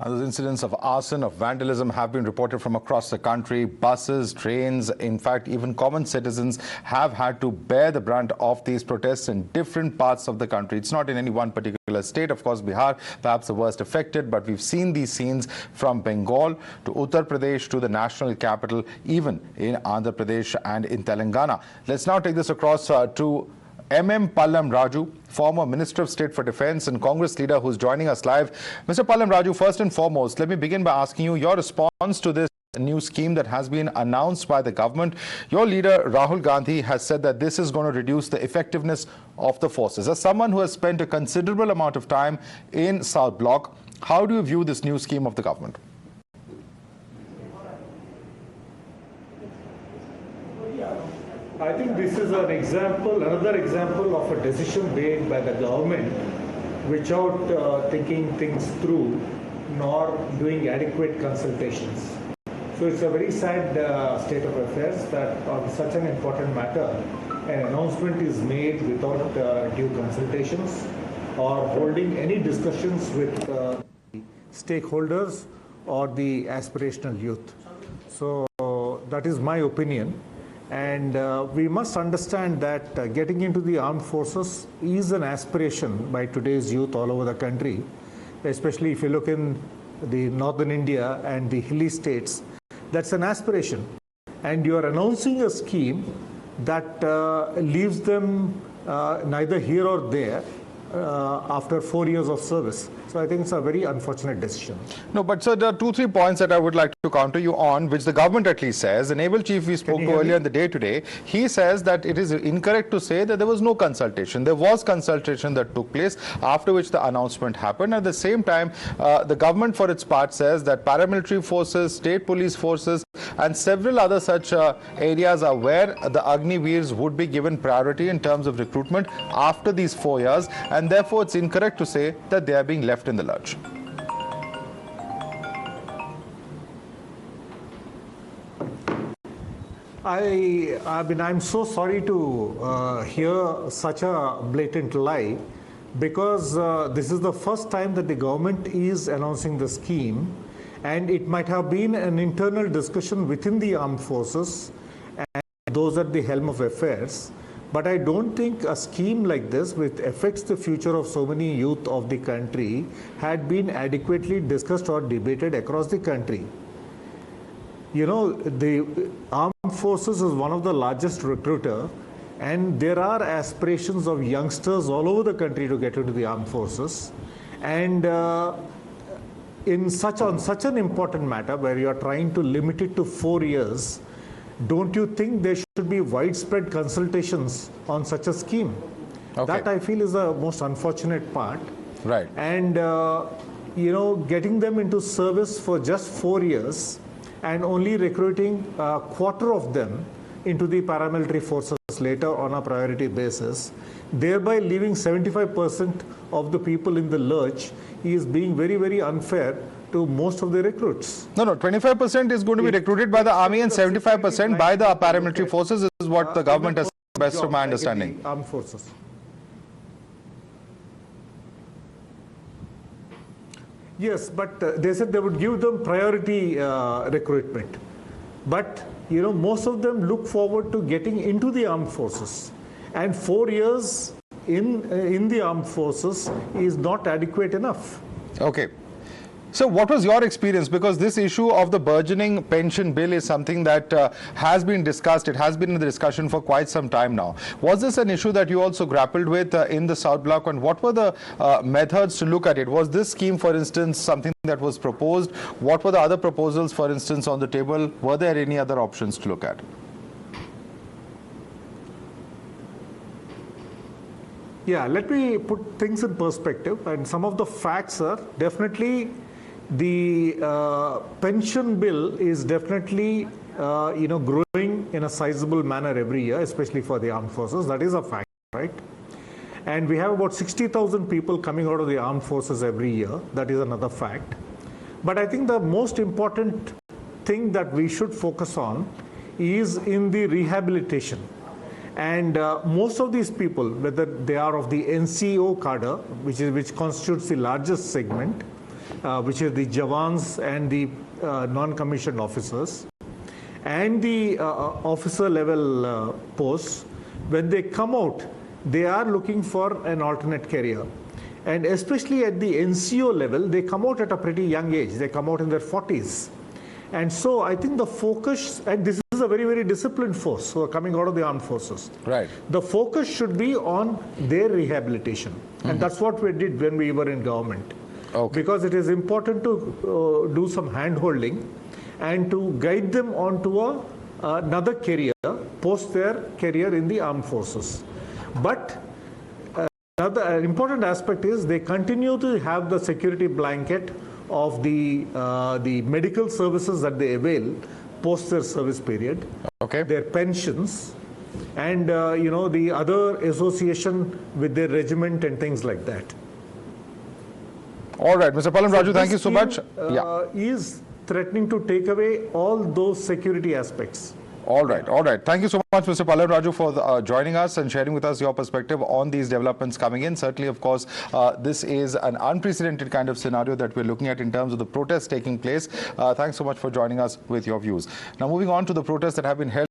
Those incidents of arson, of vandalism have been reported from across the country. Buses, trains, in fact, even common citizens have had to bear the brunt of these protests in different parts of the country. It's not in any one particular state. Of course, Bihar, perhaps the worst affected, but we've seen these scenes from Bengal to Uttar Pradesh to the national capital, even in Andhra Pradesh and in Telangana. Let's now take this across to M.M. Pallam Raju, former Minister of State for Defence and Congress leader who's joining us live. Mr. Pallam Raju, first and foremost, let me begin by asking you your response to this new scheme that has been announced by the government. Your leader, Rahul Gandhi, has said that this is going to reduce the effectiveness of the forces. As someone who has spent a considerable amount of time in South Block, how do you view this new scheme of the government? I think this is an example, another example of a decision made by the government without thinking things through nor doing adequate consultations. So it's a very sad state of affairs that on such an important matter, an announcement is made without due consultations or holding any discussions with stakeholders or the aspirational youth. So that is my opinion. And we must understand that getting into the armed forces is an aspiration by today's youth all over the country, especially if you look in the northern India and the hilly states. That's an aspiration. And you are announcing a scheme that leaves them neither here or there after 4 years of service. So I think it's a very unfortunate decision. No, but sir, there are 2-3 points that I would like to counter you on, which the government at least says. The naval chief we spoke to earlier in the day today, he says that it is incorrect to say that there was no consultation. There was consultation that took place, after which the announcement happened. At the same time, the government for its part says that paramilitary forces, state police forces and several other such areas are where the Agniveers would be given priority in terms of recruitment after these 4 years, and therefore it's incorrect to say that they are being left in the lurch. I mean, I'm so sorry to hear such a blatant lie, because this is the first time that the government is announcing the scheme, and it might have been an internal discussion within the armed forces and those at the helm of affairs. But I don't think a scheme like this, which affects the future of so many youth of the country, had been adequately discussed or debated across the country. You know, the armed forces is one of the largest recruiter, and there are aspirations of youngsters all over the country to get into the armed forces. And on such an important matter where you are trying to limit it to 4 years, don't you think there should be widespread consultations on such a scheme? Okay. That I feel is the most unfortunate part. Right. And you know, getting them into service for just 4 years and only recruiting a quarter of them into the paramilitary forces later on a priority basis, thereby leaving 75% of the people in the lurch, is being very, very unfair to most of the recruits. No, 25% is going to be recruited by the army and 75% by the paramilitary forces is what the government has, best of my understanding. Armed forces. Yes, but they said they would give them priority recruitment. But, you know, most of them look forward to getting into the armed forces. And 4 years in the armed forces is not adequate enough. Okay. So what was your experience? Because this issue of the burgeoning pension bill is something that has been discussed. It has been in the discussion for quite some time now. Was this an issue that you also grappled with in the South Block? And what were the methods to look at it? Was this scheme, for instance, something that was proposed? What were the other proposals, for instance, on the table? Were there any other options to look at? Yeah, let me put things in perspective. And some of the facts are definitely the pension bill is definitely growing in a sizable manner every year, especially for the armed forces. That is a fact, right? And we have about 60,000 people coming out of the armed forces every year. That is another fact. But I think the most important thing that we should focus on is in the rehabilitation. And most of these people, whether they are of the NCO cadre, which constitutes the largest segment, which is the Jawans and the non-commissioned officers, and the officer level posts, when they come out, they are looking for an alternate career. And especially at the NCO level, they come out at a pretty young age. They come out in their 40s. And so I think the focus, and this is a very, very disciplined force who are coming out of the armed forces. Right. The focus should be on their rehabilitation. And that's what we did when we were in government. Okay. Because it is important to do some hand-holding and to guide them onto another career, post their career in the armed forces. But another important aspect is they continue to have the security blanket of the medical services that they avail post their service period, Okay. their pensions, and the other association with their regiment and things like that. All right, Mr. Pallam Raju, thank you so much. Is threatening to take away all those security aspects. All right, all right. Thank you so much, Mr. Pallam Raju, for joining us and sharing with us your perspective on these developments coming in. Certainly, of course, this is an unprecedented kind of scenario that we're looking at in terms of the protests taking place. Thanks so much for joining us with your views. Now, moving on to the protests that have been held